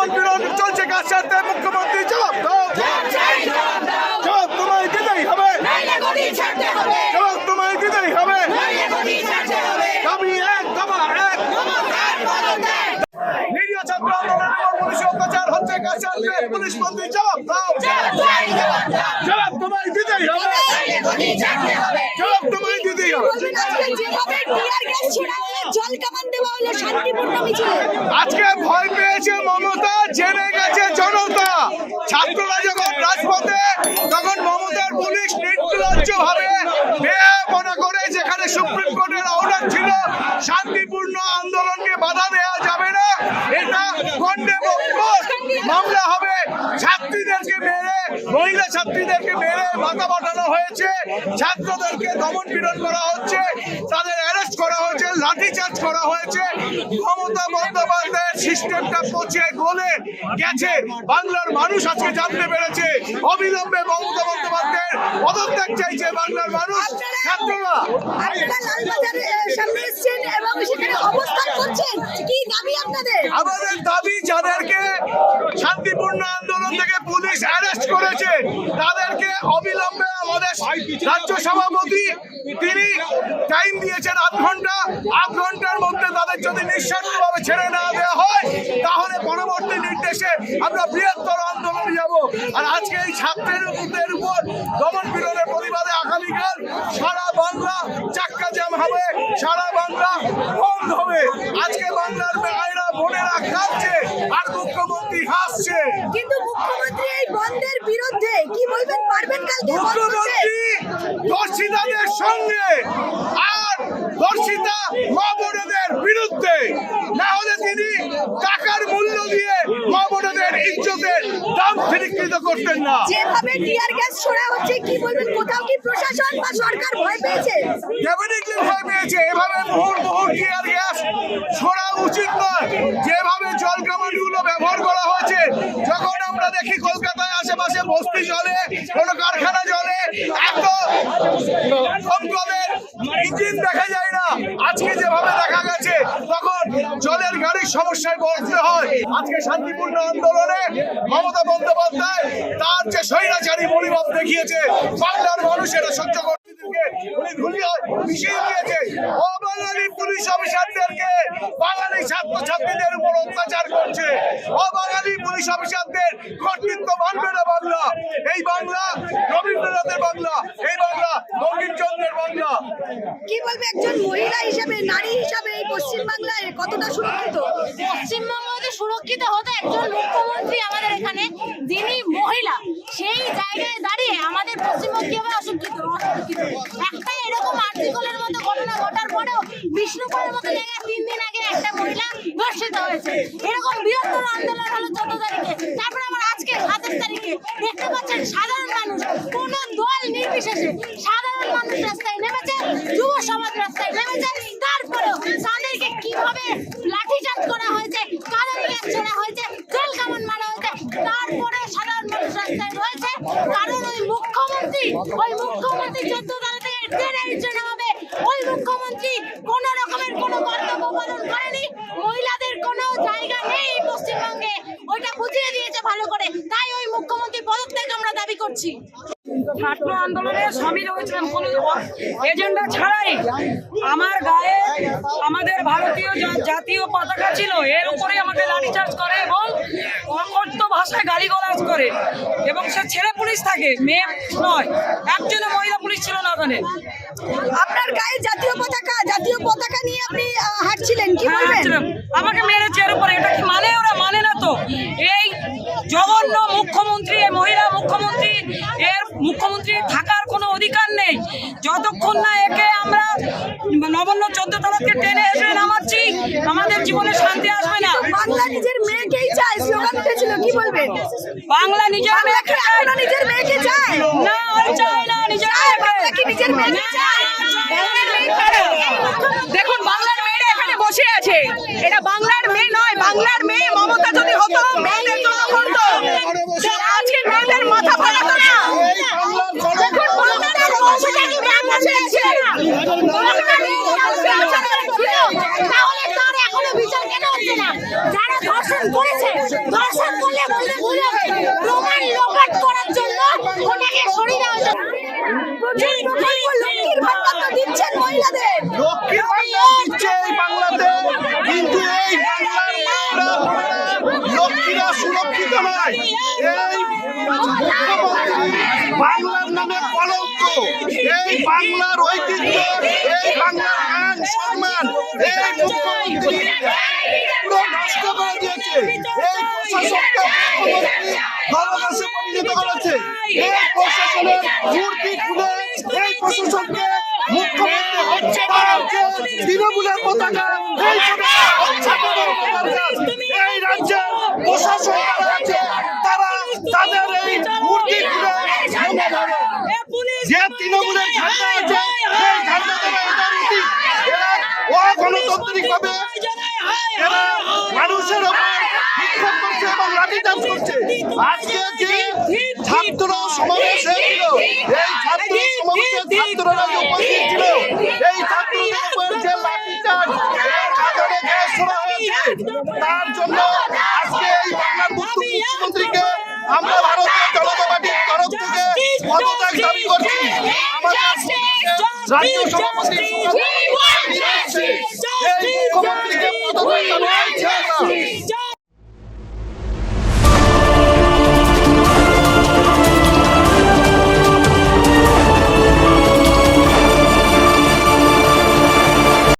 দমন পীড়ন চলছে কার সাথে? মুখ্যমন্ত্রী জবাব দাও, জবাব তোমায় দিতেই হবে, জবাব তোমায় দিতেই হবে। দাবি এক, দাবা এক। নিরীহ ছাত্র আন্দোলনের উপর পুলিশি অত্যাচার হচ্ছে কার সাথে? পুলিশ মন্ত্রী জবাব দাও, জবাব তোমায় দিতেই হবে, জবাব তোমায় দিতেই হবে। আজকে ভয় পেয়েছে মমতা, জেনে গেছে জনতা। ছাত্ররা যখন রাজপথে, তখন মমতার পুলিশ নির্লজ্জ ভাবে মনে করে যেখানে সুপ্রিম কোর্টের অর্ডার ছিল শান্তিপূর্ণ আন্দোলনকে বাধা দেওয়া যাবে না, এটা মামলা হবে। ছাত্রীদেরকে মেরে, মহিলা ছাত্রীদেরকে মেরে মাথা পাঠানো হয়েছে, ছাত্রদেরকে দমন পীড়ন করা হচ্ছে, তাদের অ্যারেস্ট করা হয়েছে, লাঠিচার্জ করা হয়েছে। মমতা বন্দ্যোপাধ্যায়ের সিস্টেমটা পচে গলে গেছে, বাংলার মানুষ আজকে জানতে পেরেছে। অবিলম্বে মমতা বন্দ্যোপাধ্যায়ের পদত্যাগ চাইছে বাংলার মানুষ। ছাত্ররা আমাদের দাবি, যাদেরকে শান্তিপূর্ণ আন্দোলন থেকে পুলিশ অ্যারেস্ট করেছে তাদেরকে অবিলম্বে, আমাদের রাজ্য সভাপতি তিনি টাইম দিয়েছেন 8 ঘন্টা, 8 ঘন্টার মধ্যে তাদের যদি নিঃশর্তভাবে ছেড়ে না দেওয়া হয় তাহলে পরবর্তী নির্দেশে আমরা বৃহত্তর আন্দোলনে যাব। আর আজকে এই ছাত্রদের উপর দমন পীড়নের প্রতিবাদে আগামীকাল সারা বাংলা চাক্কা জ্যাম হবে, সারা বাংলা বন্ধ হবে। আজকে বাংলার মেয়েরা বোনেরা কাঁদছে আর মুখ্যমন্ত্রী হাসছে। কিন্তু মুখ্যমন্ত্রী এই বন্ধের বিরুদ্ধে কি বলবেন, পারবেন কালকে? মুখ্যমন্ত্রী ধর্ষিতাদের সঙ্গে আর ধর্ষিতা মা বোনেদের বিরুদ্ধে, না হলে তিনি টাকার মূল্য দিয়ে মা বোনেদের ইজ্জতের দাম ফিরিকৃত করতেন না। যেভাবে টিয়ার গ্যাস ছোড়া হচ্ছে, কি বলবেন? কোথাও কি প্রশাসন বা সরকার ভয় পেয়েছে? ডেফিনেটলি ভয় পেয়েছে। এভাবে মুহুর্মুহু টিয়ার গ্যাস ছোড়া উচিত নয়। যেভাবে জল কামানগুলো ব্যবহার করা হয়েছে, যখন আমরা দেখি কলকাতায় আশেপাশে বস্তি জলে, কোনো কারখানা জলে, এত দমকলের ইঞ্জিন দেখা যায় না। আজকে যেভাবে দেখা গেছে, তখন জলের গাড়ির সমস্যায় পড়তে হয়। আজকে শান্তিপূর্ণ আন্দোলনে মমতা বন্দ্যোপাধ্যায় তার যে স্বৈরাচারী মনোভাব দেখিয়েছে, বাংলার মানুষ এটা সহ্য করতে উনি ধুলিয়ে মিশিয়ে দিয়েছে। অবাঙালি পুলিশ অফিসারদেরকে বাঙালি ছাত্রছাত্রীদের উপর অত্যাচার করছে। অবাঙালি পুলিশ অফিসারদের কর্তৃত্ব মানবে না বাংলা। এই বাংলা রবীন্দ্রনাথের বাংলা, এই বাংলা বঙ্কিমচন্দ্রের বাংলা। কি বলবে একজন মহিলা হিসেবে, নারী হিসেবে এই পশ্চিমবাংলায় কতটা সুরক্ষিত? পশ্চিমবঙ্গে সুরক্ষিত হতো একজন মুখ্যমন্ত্রী আমাদের এখানে, যিনি মহিলা, সেই জায়গায় দাঁড়িয়ে আমাদের পশ্চিমবঙ্গ কিভাবে অসুরক্ষিত? একটা এরকম আর্টিকেলের মতো ঘটনা ঘটার পরেও বিষ্ণুপুরের মতো জায়গায় 3 দিন আগে একটা মহিলা ধর্ষিত হয়েছে। এরকম বৃহত্তর আন্দোলন হলো 14 তারিখে, তারপরে আমার আজকে 27 তারিখে। দেখতে পাচ্ছেন সাধারণ মানুষ, কোন দল নির্বিশেষে সাধারণ মানুষ রাস্তায় নেমেছে, যুব সমাজ রাস্তায় নেমেছে। তারপরেও তাদেরকে কিভাবে লাঠিচার্জ করা হয়েছে, কাদারি গ্যাস ছোড়া হয়েছে, জল কামান মারা হয়েছে, তারপরে সাধারণ মানুষ রাস্তায় রয়েছে। কারণ ওই মুখ্যমন্ত্রী 14 তারিখ থেকে ট্রেনে হবে। ওই মুখ্যমন্ত্রী কোন রকমের কোনো কর্তব্য পালন করেনি। মহিলাদের কোনো জায়গা নেই পশ্চিমবঙ্গে, ওইটা বুঝিয়ে দিয়েছে ভালো করে। তাই ওই মুখ্যমন্ত্রী পদত্যাগ আমরা দাবি করছি। ছাত্র আন্দোলনে সামিল হয়েছিলাম কোনো এজেন্ডা ছাড়াই। আমার গায়ে আমাদের ভারতীয় জাতীয় পতাকা ছিল, এর উপরে আমাকে লাঠিচার্জ করে এবং অকথ্য ভাষায় গালিগালাজ করে। এবং সে ছেলে পুলিশ থাকে, মেয়ে নয়, একজনও মহিলা পুলিশ ছিল না ওখানে। আপনার গায়ে জাতীয় পতাকা নিয়ে আপনি হাঁটছিলেন, কি বলবেন? আমাকে মেরেছে এর উপরে, এটা কি মানে? ওরা মানে না তো। এই জঘন্য মুখ্যমন্ত্রী, এই মহিলা মুখ্যমন্ত্রী, এর মুখ্যমন্ত্রী থাকার কোনো অধিকার নেই। যতক্ষণ না একে আমরা নবান্ন 14 তলাকে টেনে এসে নামাচ্ছি, আমাদের জীবনে শান্তি আসবে না। বাংলা নিজের মেয়েকেই চায় স্লোগান উঠেছিল, কি বলবেন? বাংলা নিজের মেয়েকে চায় না, নিজের মেয়েকে চায় না, চায় না নিজের মেয়েকে চায়। দেখুন, বাংলার মেয়েরা এখানে বসে আছে, এটা বাংলার মেয়ে নয়। বাংলার মেয়ে মমতা যদি হতো, মেয়েদের জন্য করতো। আজকে মেয়েদের মাথা ফাটাতো না। দেখুন, বাংলার বসে আছে, তাহলে তার এখনো বিচার কেন হচ্ছে না? যারা ধর্ষণ করেছে দর্শন করলে বলতে ভুল হবে প্রমাণ লোপাট করার জন্য ওনাকে সরিয়ে দেওয়া হয়েছে। প্রচুর প্রকল্প লক্ষ্মীর ভান্ডার তো দিচ্ছেন মহিলাদের। লক্ষ্মীর ভান্ডার দিচ্ছে এই বাংলাতে, কিন্তু এই বাংলার মায়েরা লক্ষ্মীরা সুরক্ষিত নয়। এই মুখ্যমন্ত্রী বাংলার নামে কলঙ্ক, এই বাংলার ঐতিহ্য, এই বাংলার মান সম্মান এই মুখ্যমন্ত্রী পুরো নষ্ট করে দিয়েছে। এই প্রশাসনকে মুখ্যমন্ত্রী ধরাবাসে পরিণত করেছে। এই প্রশাসনের মূর্তি খুলে এই প্রশাসনকে মুখ্যমন্ত্রী হচ্ছে তৃণমূলের পতাকা এই রাজ্যের প্রশাসন যারা আছে তারা তাদের এই মূর্তি খুলে যে তৃণমূলের ঝান্ডা আছে সেই ঝান্ডা দেওয়া এদের উচিত। এরা অগণতান্ত্রিক ভাবে এরা মানুষের উপর বিক্ষোভ করছে এবং লাঠিচার্জ করছে। আজকে যে ছাত্র সমাবেশ হয়েছিল, এই ছাত্র সমাবেশে ছাত্ররা উপস্থিত ছিল, এই ছাত্রদের উপর যে লাঠিচার্জ কাঁদনে গ্যাস ছোড়া হয়েছে, তার জন্য আজকে এই বাংলার মুখ্যমন্ত্রীকে আমরা ভারতীয় জনতা পার্টির তরফ থেকে পদত্যাগ দাবি করছি। আমাদের রাজ্য সভাপতি এই মুখ্যমন্ত্রীকে পদত্যাগ দাবি করছি।